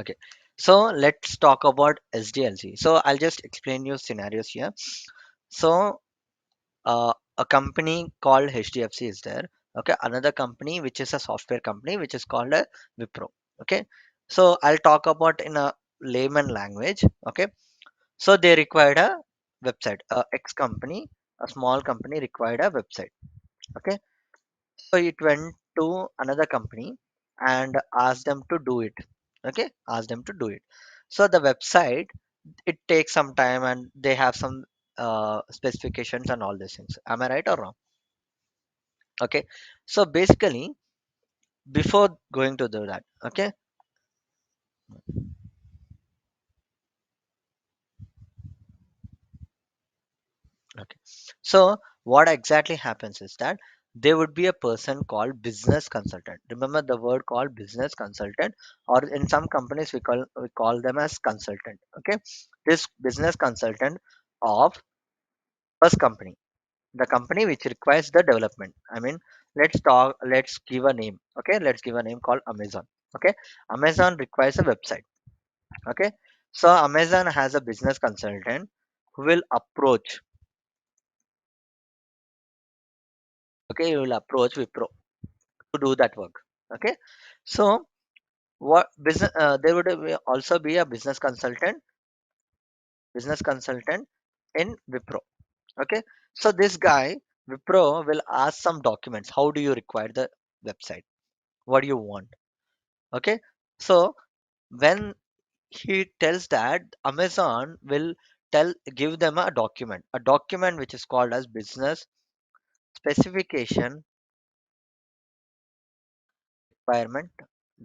Okay, so let's talk about SDLC. So I'll just explain you scenarios here. So a company called HDFC is there. Okay, another company which is a software company which is called a Wipro. Okay, so I'll talk about in a layman language. Okay, so they required a website. A X company, a small company required a website. Okay, so it went to another company and asked them to do it. Okay, asked them to do it. So the website, it takes some time and they have some specifications and all these things. Am I right or wrong? Okay, so basically before going to do that, okay, okay, so what exactly happens is that there would be a person called business consultant. Remember the word called business consultant, or in some companies we call them as consultant. Okay, this business consultant of first company, the company which requires the development. I mean, let's give a name. Okay, let's give a name called Amazon. Okay, Amazon requires a website. Okay, so Amazon has a business consultant who will approach. Okay, you will approach Wipro to do that work. Okay, so what business, there would also be a business consultant in Wipro. Okay, so this guy Wipro will ask some documents. How do you require the website? What do you want? Okay, so when he tells that, Amazon will give them a document which is called as business specification requirement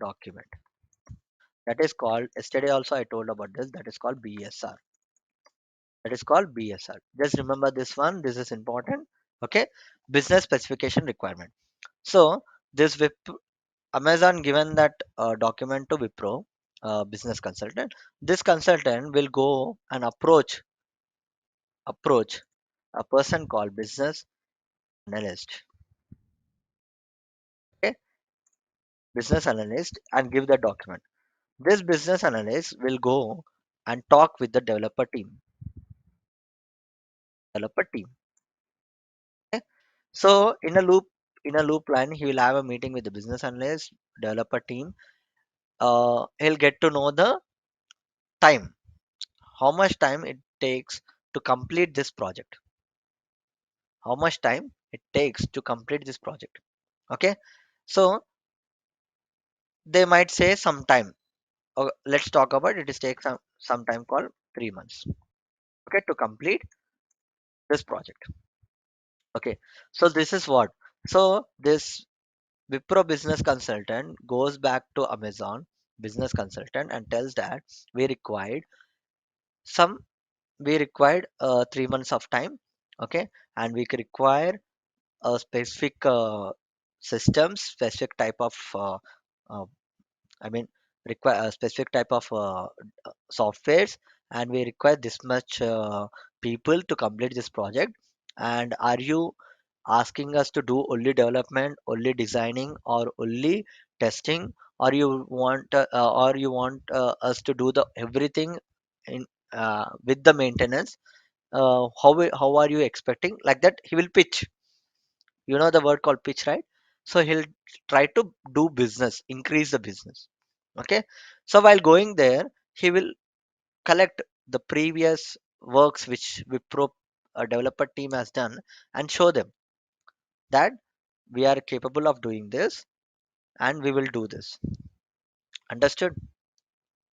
document. That is called, yesterday also I told about this, that is called BSR. That is called BSR. Just remember this one, this is important. Okay, business specification requirement. So this Amazon given that document to Wipro, business consultant. This consultant will go and approach a person called business analyst. Okay, business analyst, and give the document. This business analyst will go and talk with the developer team. Okay, so in a loop line, he will have a meeting with the business analyst, developer team. He'll get to know the time, how much time it takes to complete this project, how much time it takes to complete this project. Okay, so they might say some time. Let's talk about it. It takes some time called 3 months. Okay, to complete this project. Okay, so this is what. So this Wipro business consultant goes back to Amazon business consultant and tells that we required some we required 3 months of time. Okay, and we require a specific specific type of uh, I mean, require a specific type of softwares, and we require this much people to complete this project. And are you asking us to do only development, only designing, or only testing, or you want us to do the everything in with the maintenance? How are you expecting? Like that, he will pitch. You know the word called pitch, right? So he'll try to do business, increase the business. Okay, so while going there, he will collect the previous works which Wipro developer team has done and show them that we are capable of doing this and we will do this. Understood?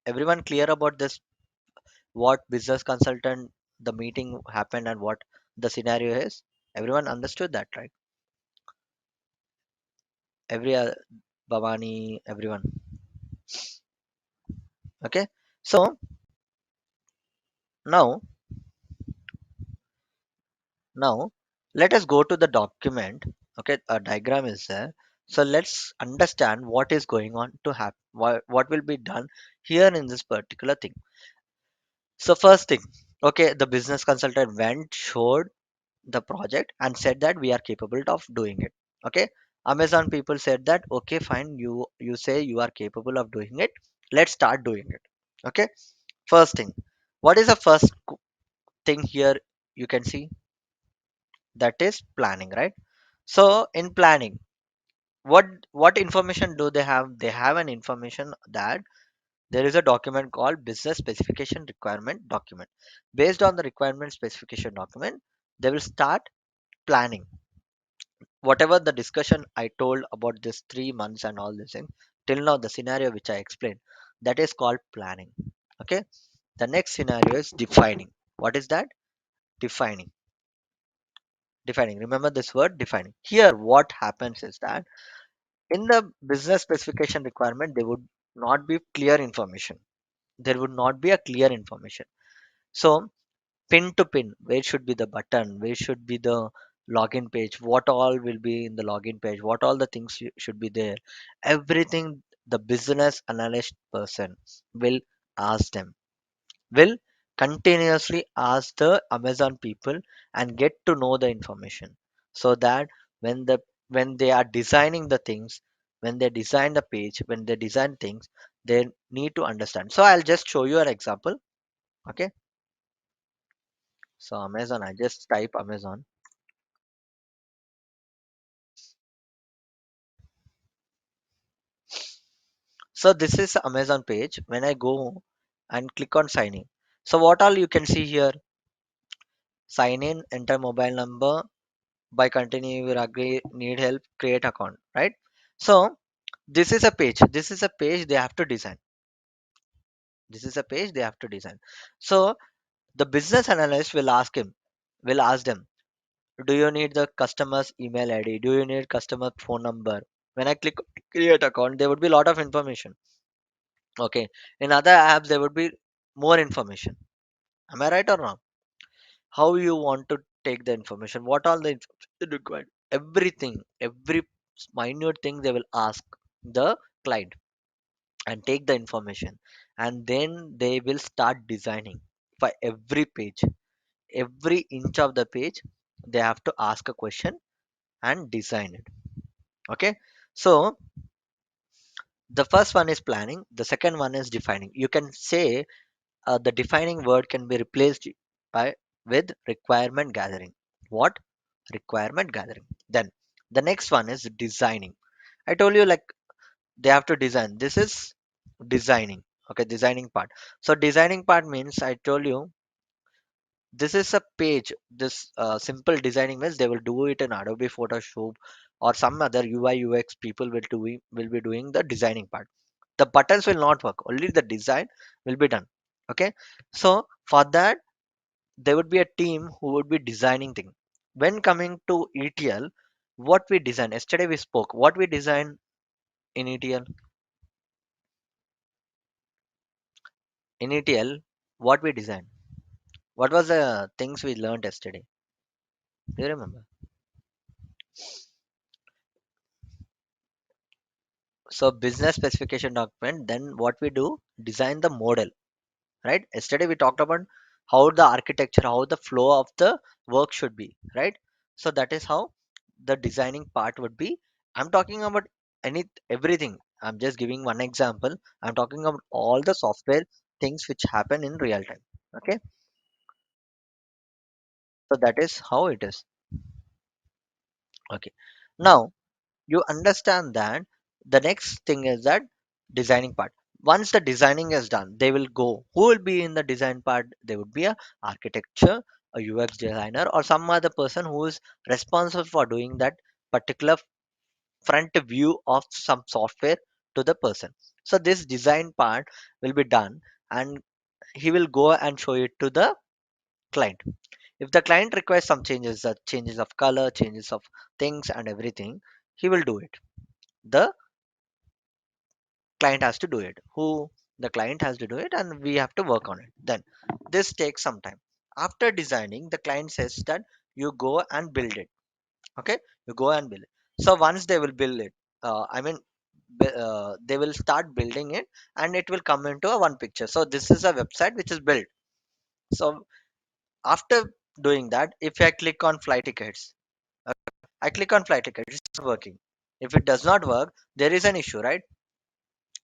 Everyone clear about this? What business consultant, the meeting happened, and what the scenario is? Everyone understood that, right? Every Bhavani, everyone. Okay, so now Now, let us go to the document. Okay, a diagram is there. So let's understand what is going on to happen. What will be done here in this particular thing. So first thing, okay, the business consultant went, showed the project, and said that we are capable of doing it. Okay, Amazon people said that okay, fine, you say you are capable of doing it. Let's start doing it. Okay, first thing, what is the first thing here? You can see that is planning, right? So in planning, what what information do they have? They have an information that there is a document called business specification requirement document. Based on the requirement specification document, they will start planning. Whatever the discussion I told about this 3 months and all this thing, till now the scenario which I explained, that is called planning. Okay, the next scenario is defining. What is that? Defining. Defining, remember this word, defining. Here what happens is that in the business specification requirement there would not be clear information. There would not be a clear information. So pin to pin, where should be the button, where should be the login page, what all will be in the login page, what all the things should be there, everything the business analyst person will ask them, will continuously ask the Amazon people and get to know the information, so that when the when they are designing the things, when they design the page, when they design things, they need to understand. So I'll just show you an example. Okay, so Amazon, I just type Amazon. So this is Amazon page. When I go and click on sign in, so what all you can see here: sign in, enter mobile number, by continue you will agree, need help, create account, right? So this is a page. This is a page they have to design. This is a page they have to design. So the business analyst will ask him, will ask them, do you need the customer's email ID? Do you need customer phone number? When I click create account, there would be a lot of information. Okay. In other apps, there would be more information. Am I right or wrong? How you want to take the information? What all the information required? Everything, every minute thing they will ask the client and take the information, and then they will start designing for every page, every inch of the page. They have to ask a question and design it. Okay, so the first one is planning. The second one is defining. You can say the defining word can be replaced by with requirement gathering. What? Requirement gathering. Then the next one is designing. I told you, like, they have to design. This is designing. Okay, designing part. So designing part means, I told you, this is a page. This simple designing means they will do it in Adobe Photoshop or some other UI UX people will be doing the designing part. The buttons will not work, only the design will be done. Okay, so for that there would be a team who would be designing thing. When coming to ETL, what we design yesterday, we spoke what we design in ETL. In ETL, what we design, what was the things we learned yesterday? Do you remember? So business specification document, then what we do, design the model, right? Yesterday we talked about how the architecture, how the flow of the work should be, right? So that is how the designing part would be. I'm talking about any everything. I'm just giving one example. I'm talking about all the software things which happen in real time. Okay, so that is how it is. Okay, now you understand that the next thing is that designing part. Once the designing is done, they will go, who will be in the design part? There would be a architecture, a UX designer, or some other person who is responsible for doing that particular front view of some software to the person. So this design part will be done, and he will go and show it to the client. If the client requires some changes, changes of color, changes of things and everything, he will do it. The client has to do it. Who? The client has to do it, and we have to work on it. Then this takes some time. After designing, the client says that you go and build it. Okay, you go and build it. So once they will build it, they will start building it, and it will come into a one picture. So this is a website which is built. So after doing that, if I click on flight tickets, I click on flight tickets, it's not working. If it does not work, there is an issue, right?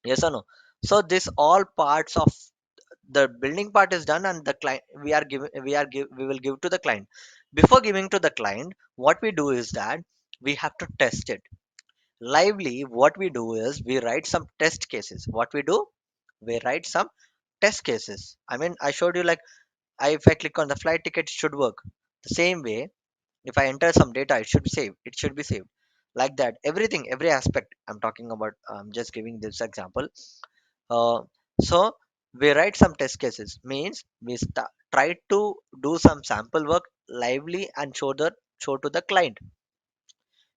Yes or no? So this all parts of the building part is done, and the client we will give to the client. Before giving to the client, what we do is that we have to test it lively. What we do is we write some test cases. What we do, we write some test cases. I mean, I showed you like, if I click on the flight ticket, it should work the same way. If I enter some data, it should be saved like that. Everything, every aspect I'm talking about, I'm just giving this example. uh, so we write some test cases, means we try to do some sample work lively and show to the client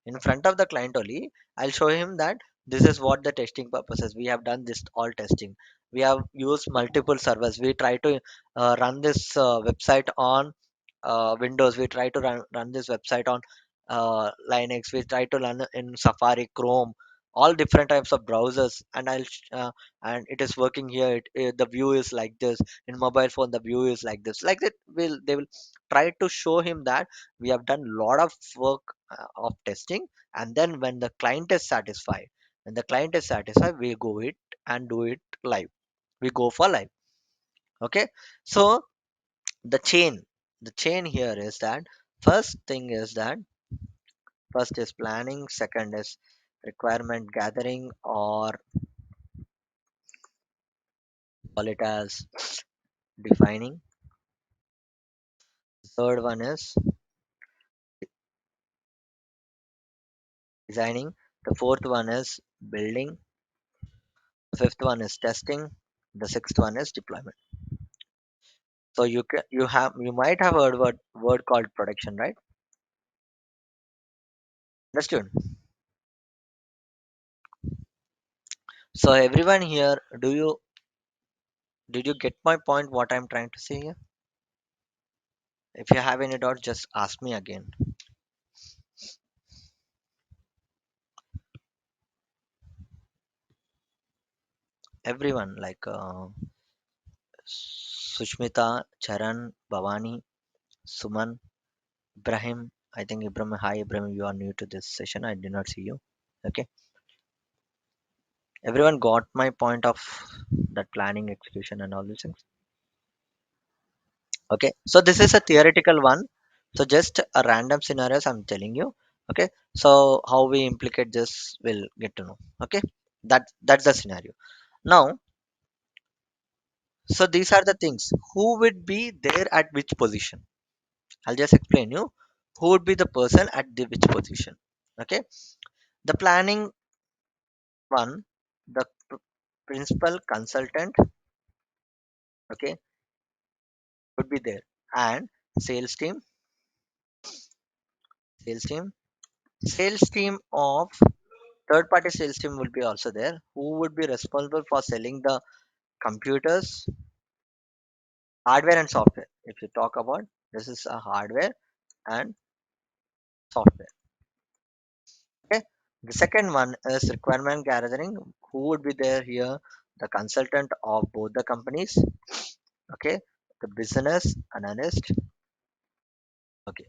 in front of the client only. I'll show him that this is what the testing purposes, we have done this all testing, we have used multiple servers, we try to run this website on Windows, we try to run this website on Linux, we try to run in Safari, Chrome, all different types of browsers, and and it is working here. The view is like this in mobile phone, the view is like this, like that. They will try to show him that we have done lot of work of testing, and then when the client is satisfied, we go it and do it live, we go for live. Okay, so the chain the chain here is that, first thing is that, first is planning, second is requirement gathering, or call it as defining. The third one is designing. The fourth one is building. The fifth one is testing. The sixth one is deployment. So you might have heard word called production, right? Understood. So everyone here, did you get my point, what I'm trying to say here? If you have any doubt, just ask me again. Everyone, like Sushmita, Charan, Bhavani, Suman, Ibrahim. I think Ibrahim. Hi Ibrahim, you are new to this session. I did not see you. Okay. Everyone got my point of that planning, execution, and all these things. Okay. So this is a theoretical one. So just a random scenarios I'm telling you. Okay. So how we implicate this, we'll get to know. Okay. That's the scenario. Now, so these are the things. Who would be there at which position? I'll just explain you who would be the person at the which position. Okay, the planning one, the principal consultant, okay, would be there, and sales team, sales team, sales team of third party sales team will be also there. Who would be responsible for selling the computers, hardware and software? If you talk about, this is a hardware and software. Okay. The second one is requirement gathering. Who would be there here? The consultant of both the companies. Okay. The business analyst. Okay.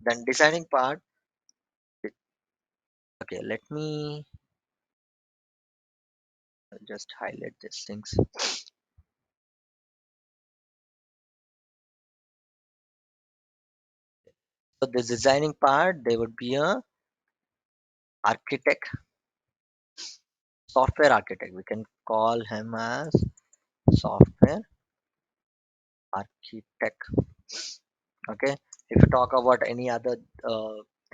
Then designing part. Okay. Let me just highlight these things. So the designing part, there would be a architect, software architect. We can call him as software architect. Okay. If you talk about any other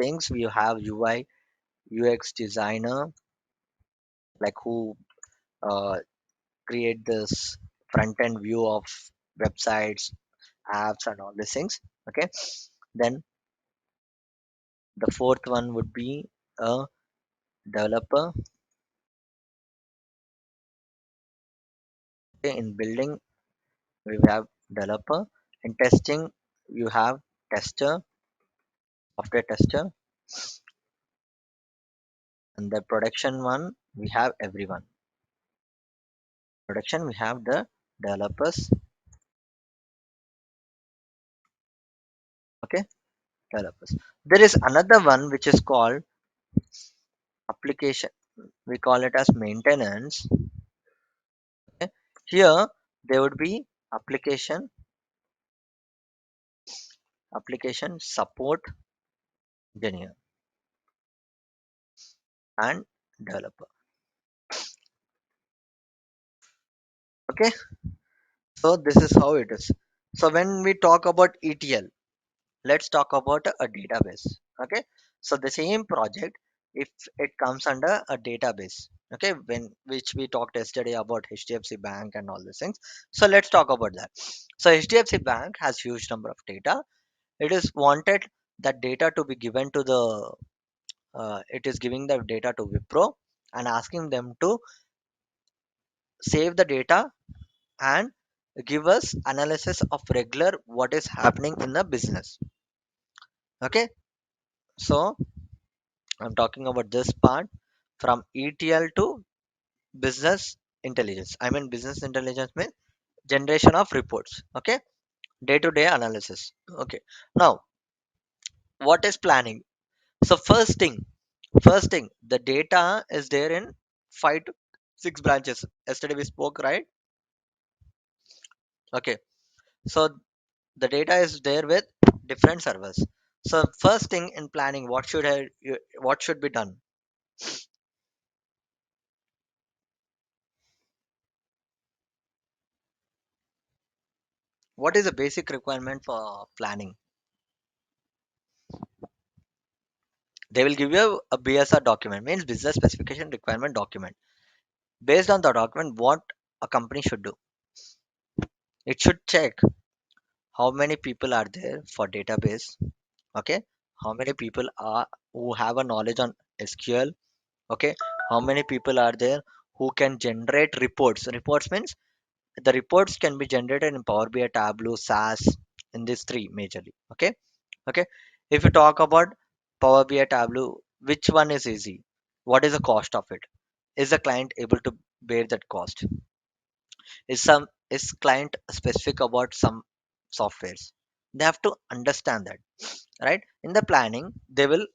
things, we have UI, UX designer, like who uh, create this front end view of websites, apps, and all these things. Okay, then the fourth one would be a developer. Okay, in building we have developer. In testing you have tester, software tester, and the production one we have everyone. Production we have the developers. Okay, developers. There is another one which is called application. We call it as maintenance. Here there would be application support engineer and developer. Okay, so this is how it is. So when we talk about ETL, let's talk about a database. Okay, so the same project, if it comes under a database, okay, when which we talked yesterday about HDFC bank and all these things. So let's talk about that. So HDFC bank has huge number of data. It is wanted that data to be given to the it is giving the data to Wipro and asking them to save the data and give us analysis of regular what is happening in the business. Okay, so I'm talking about this part from ETL to business intelligence. I mean, business intelligence means generation of reports. Okay, day to day analysis. Okay, now what is planning? So, first thing, the data is there in 5 to 6 branches. Yesterday we spoke, right? Okay, so the data is there with different servers. So, first thing in planning, what should be done? What is the basic requirement for planning? They will give you a BSR document, means business specification requirement document. Based on the document, what a company should do, it should check how many people are there for database. Okay, how many people are who have a knowledge on SQL. Okay, how many people are there who can generate reports means the reports can be generated in Power BI, Tableau, SAS, in these three majorly. Okay, okay, if you talk about Power BI, Tableau, which one is easy? What is the cost of it? Is the client able to bear that cost? Is client specific about some softwares? They have to understand that, right? In the planning, they will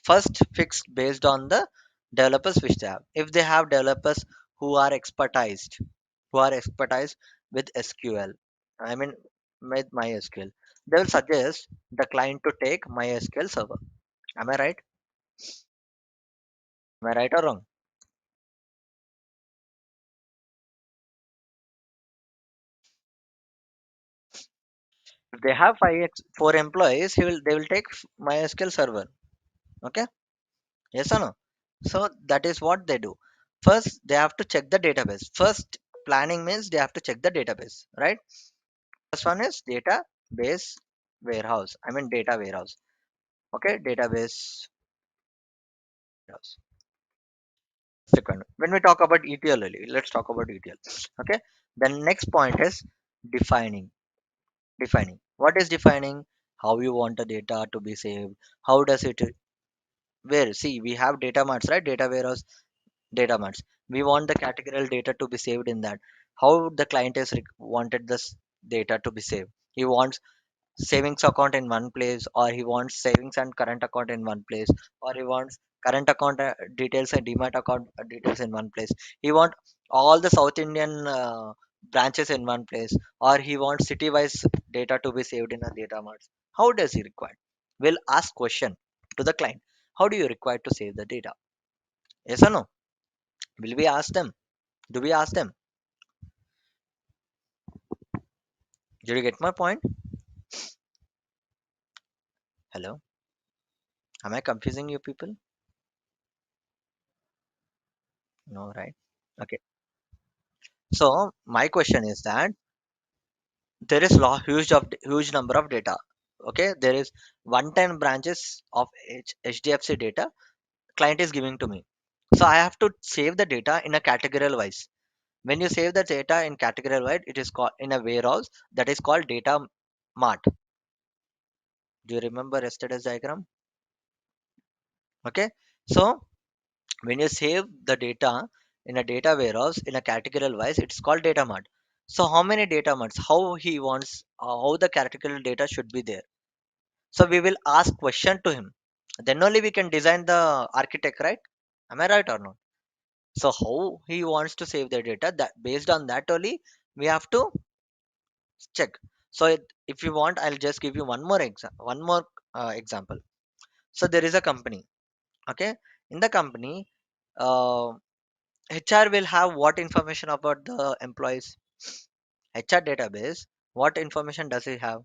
first fix based on the developers which they have. If they have developers who are expertise with SQL, I mean with MySQL, they will suggest the client to take MySQL server. Am I right? Am I right or wrong? If they have 4 employees, they will take MySQL server. Okay, yes or no? So that is what they do. First, they have to check the database. First, planning means they have to check the database, right? First one is database warehouse. I mean data warehouse. Okay, database warehouse. Second, when we talk about ETL, only, let's talk about ETL. Okay, the next point is defining. Defining. What is defining? How you want the data to be saved? How does it? Where? See, we have data marts, right? Data warehouse, data marts. We want the categorical data to be saved in that. How the client is wanted this data to be saved? He wants savings account in one place, or he wants savings and current account in one place, or he wants current account details and demat account details in one place. He want all the South Indian branches in one place, or he wants city wise data to be saved in a data mart. How does he require? We'll ask question to the client. How do you require to save the data? Yes or no? Will we ask them? Do we ask them? Did you get my point? Hello, am I confusing you people? No, right? Okay, so my question is that there is huge number of data. Okay, there is 110 branches of HDFC data client is giving to me. So I have to save the data in a categorical wise. When you save the data in categorical wise, it is called in a warehouse that is called data mart. Do you remember yesterday's diagram? Okay, so when you save the data in a data warehouse in a categorical wise, it's called data mart. So how many data marts? How he wants? How the categorical data should be there? So we will ask question to him. Then only we can design the architect, right? Am I right or not? So how he wants to save the data, that based on that only we have to check. So if you want, I'll just give you one more example. So there is a company. Okay, in the company, uh, HR will have what information about the employees? HR database, what information does it have?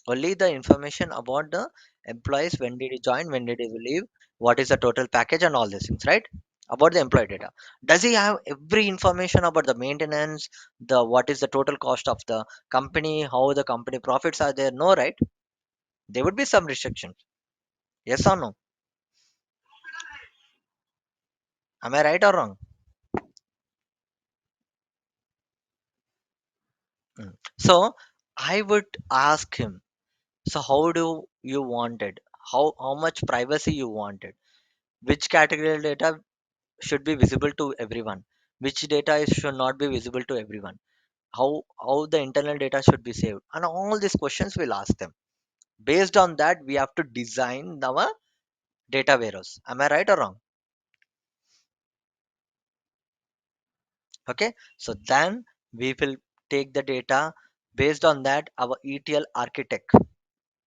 Only the information about the employees, when did he join, when did he leave, what is the total package, and all these things, right? About the employee data. Does he have every information about the maintenance, the what is the total cost of the company, how the company profits are there? No, right? There would be some restrictions. Yes or no? Am I right or wrong? Mm. So I would ask him, so how do you want it? How much privacy you wanted? Which category data should be visible to everyone? Which data should not be visible to everyone? How the internal data should be saved? And all these questions we'll ask them. Based on that, we have to design our data warehouse. Am I right or wrong? Okay. So then we will take the data. Based on that, our ETL architect.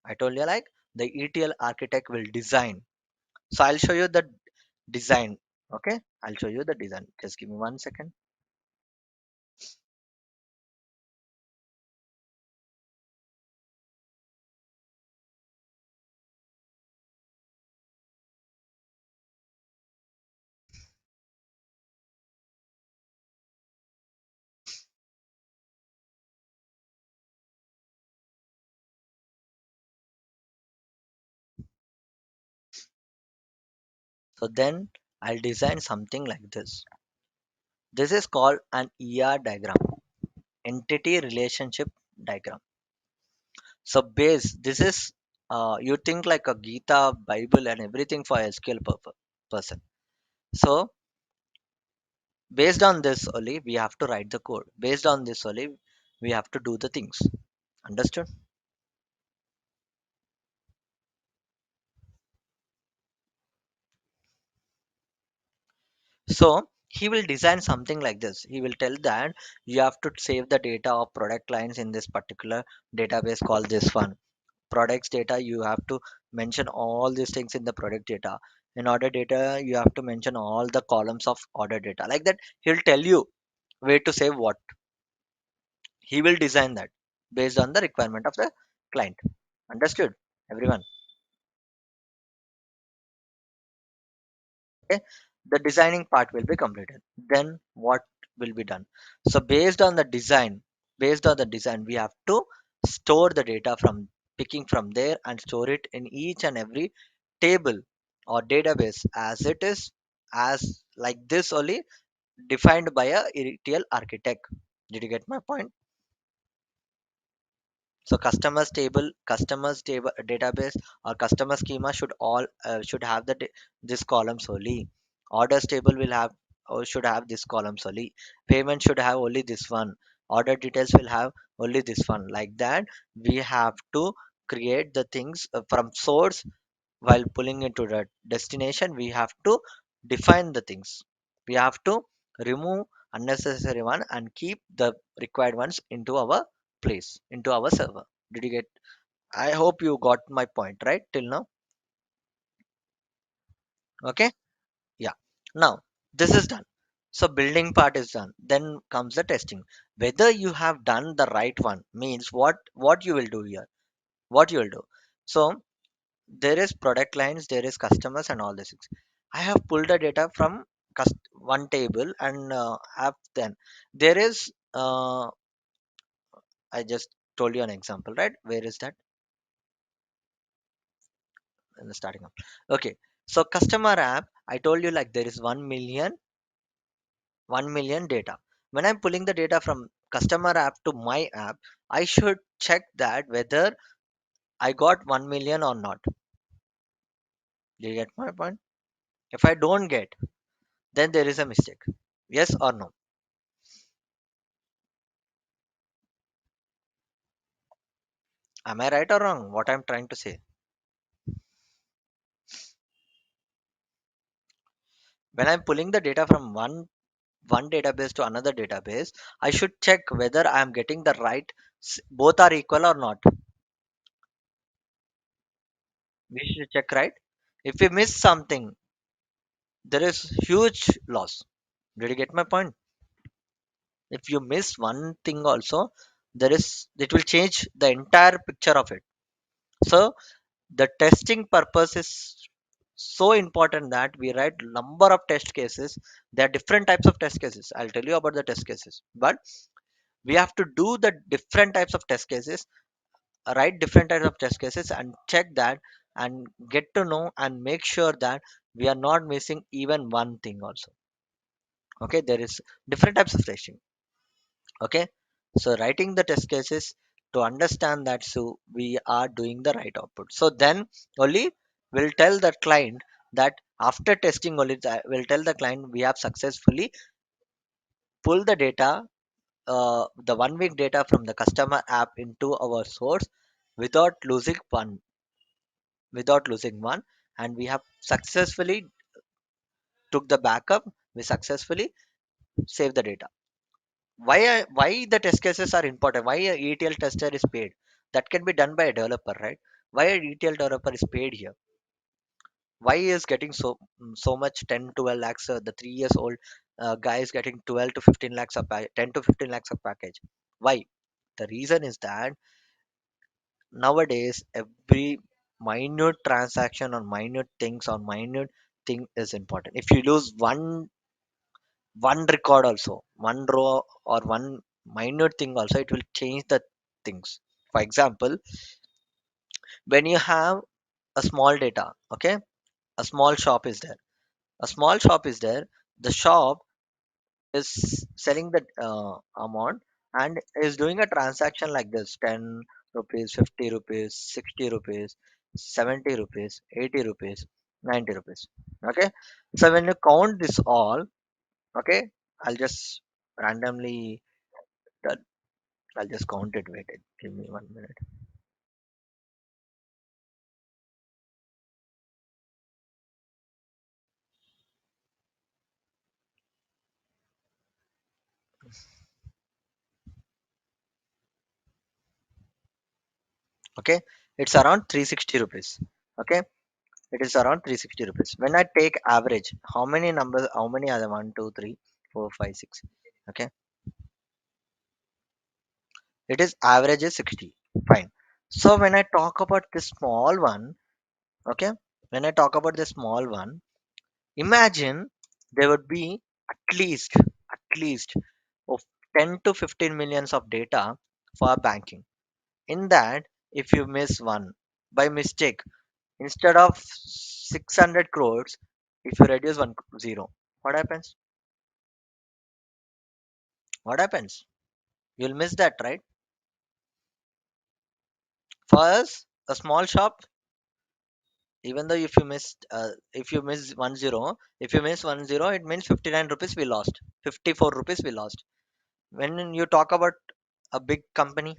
I told you like the ETL architect will design. So I'll show you the design. Okay, I'll show you the design. Just give me 1 second. So then I'll design something like this. This is called an ER diagram, entity relationship diagram. So base, this is you think like a Gita, Bible, and everything for SQL person. So based on this only, we have to write the code. Based on this only, we have to do the things. Understood? So he will design something like this. He will tell that you have to save the data of product lines in this particular database called this one. Products data, you have to mention all these things in the product data. In order data, you have to mention all the columns of order data. Like that, he'll tell you where to save what. He will design that based on the requirement of the client. Understood? Everyone. Okay, the designing part will be completed. Then what will be done? So based on the design, we have to store the data from picking from there and store it in each and every table or database as it is, as like this only, defined by a ETL architect. Did you get my point? So customers table database or customer schema should all should have this columns only. Orders table will have or should have this columns only. Payment should have only this one. Order details will have only this one. Like that, we have to create the things from source. While pulling into the destination, we have to define the things. We have to remove unnecessary one and keep the required ones into our place, into our server. Did you get? I hope you got my point right till now. Okay. Yeah. Now this is done. So building part is done, then comes the testing. Whether you have done the right one means what you will do here, what you will do. So there is product lines, there is customers, and all these things. I have pulled the data from one table and have then there is I just told you an example, right? Where is that? In the starting up. Okay, so customer app, I told you like there is 1 million data. When I'm pulling the data from customer app to my app, I should check that whether I got 1 million or not. Do you get my point? If I don't get, then there is a mistake. Yes or no? Am I right or wrong? What I'm trying to say? When I'm pulling the data from one database to another database, I should check whether I am getting the right, both are equal or not. We should check, right? If we miss something, there is huge loss. Did you get my point? If you miss one thing also, there is, it will change the entire picture of it. So the testing purpose is so important that we write number of test cases. There are different types of test cases. I'll tell you about the test cases, but we have to do the different types of test cases, write different types of test cases and check that, and get to know and make sure that we are not missing even one thing also. Okay, there is different types of testing. Okay, so writing the test cases to understand that, so we are doing the right output, so then only we'll tell the client that after testing only we'll tell the client we have successfully pulled the data, the 1 week data from the customer app into our source without losing one, and we have successfully took the backup, we successfully save the data. Why the test cases are important, why a ETL tester is paid? That can be done by a developer, right? Why a ETL developer is paid here? Why he is getting so much, 10 12 lakhs, the 3 years old guy is getting 12 to 15 lakhs of 10 to 15 lakhs of package? Why? The reason is that nowadays every minute transaction or minute things or minute thing is important. If you lose one record also, one row or one minute thing also, it will change the things. For example, when you have a small data, okay, a small shop is there, a small shop is there, the shop is selling the amount and is doing a transaction like this: 10 rupees, 50 rupees, 60 rupees, 70 rupees, 80 rupees, 90 rupees. Okay, so when you count this all, okay, I'll just randomly, I'll just count it. Wait, give me 1 minute. Okay, it's around 360 rupees. Okay, it is around 360 rupees. When I take average, how many numbers? How many are there? One, two, three, four, five, six. Okay, it is average is 60. Fine. So when I talk about this small one, okay, when I talk about the small one, imagine there would be at least of 10 to 15 millions of data for banking. In that, if you miss one by mistake, instead of 600 crores, if you reduce one zero, what happens? What happens? You'll miss that, right? For us, a small shop, even though if you miss 10, if you miss 10, it means 59 rupees we lost, 54 rupees we lost. When you talk about a big company,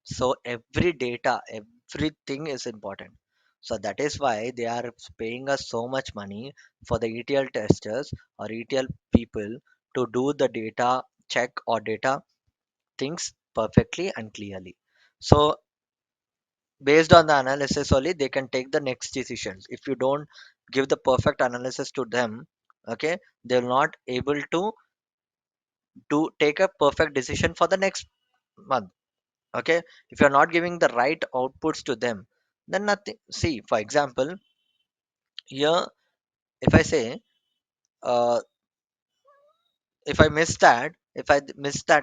so every data, everything is important. So that is why they are paying us so much money for the ETL testers or ETL people to do the data check or data things perfectly and clearly. So based on the analysis only they can take the next decisions. If you don't give the perfect analysis to them, okay, they're not able to take a perfect decision for the next month. Okay, if you're not giving the right outputs to them, then nothing. See, for example, here, if I say, uh, if I miss that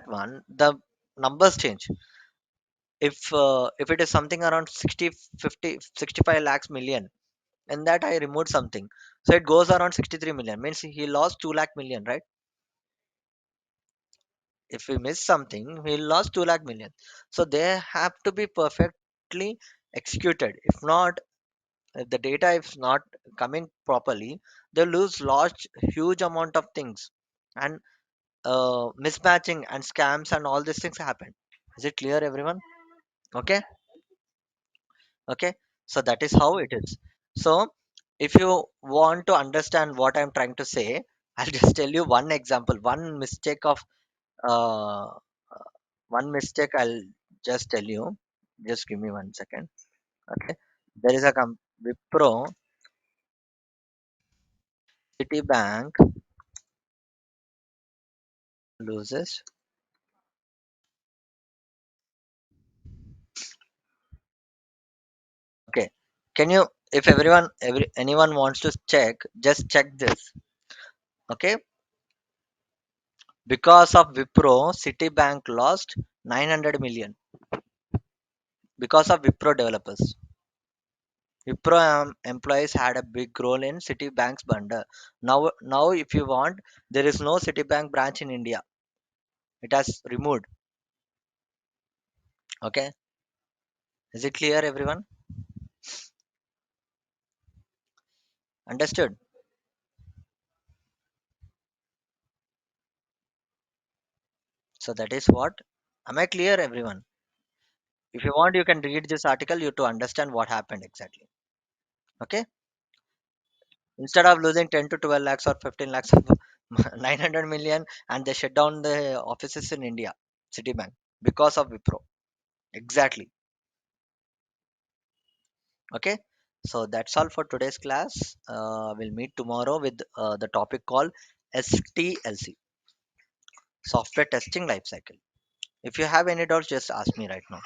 one, the numbers change. If it is something around 60, 50, 65 lakhs million, and that I removed something, so it goes around 63 million, means he lost 2 lakh million, right? If we miss something, we lost 2 lakh million. So they have to be perfectly executed. If not, if the data is not coming properly, they lose large huge amount of things, and mismatching and scams and all these things happen. Is it clear, everyone? Okay, okay, so that is how it is. So If you want to understand what I'm trying to say, I'll just tell you one example, uh, one mistake I'll just tell you. Just give me 1 second. Okay. There is a Wipro, Citibank loses. Okay. Can you, if anyone wants to check, just check this. Okay. Because of Wipro, Citibank lost 900 million because of Wipro developers. Wipro employees had a big role in Citibank's blunder. Now, if you want, there is no Citibank branch in India. It has removed. Okay, is it clear, everyone? Understood? So that is what. Am I clear, everyone? If you want, you can read this article you to understand what happened exactly. Okay. Instead of losing 10 to 12 lakhs or 15 lakhs of 900 million, and they shut down the offices in India, Citibank, because of Wipro. Exactly. Okay, so that's all for today's class. We'll meet tomorrow with the topic called STLC, Software Testing Life Cycle. If you have any doubts, just ask me right now.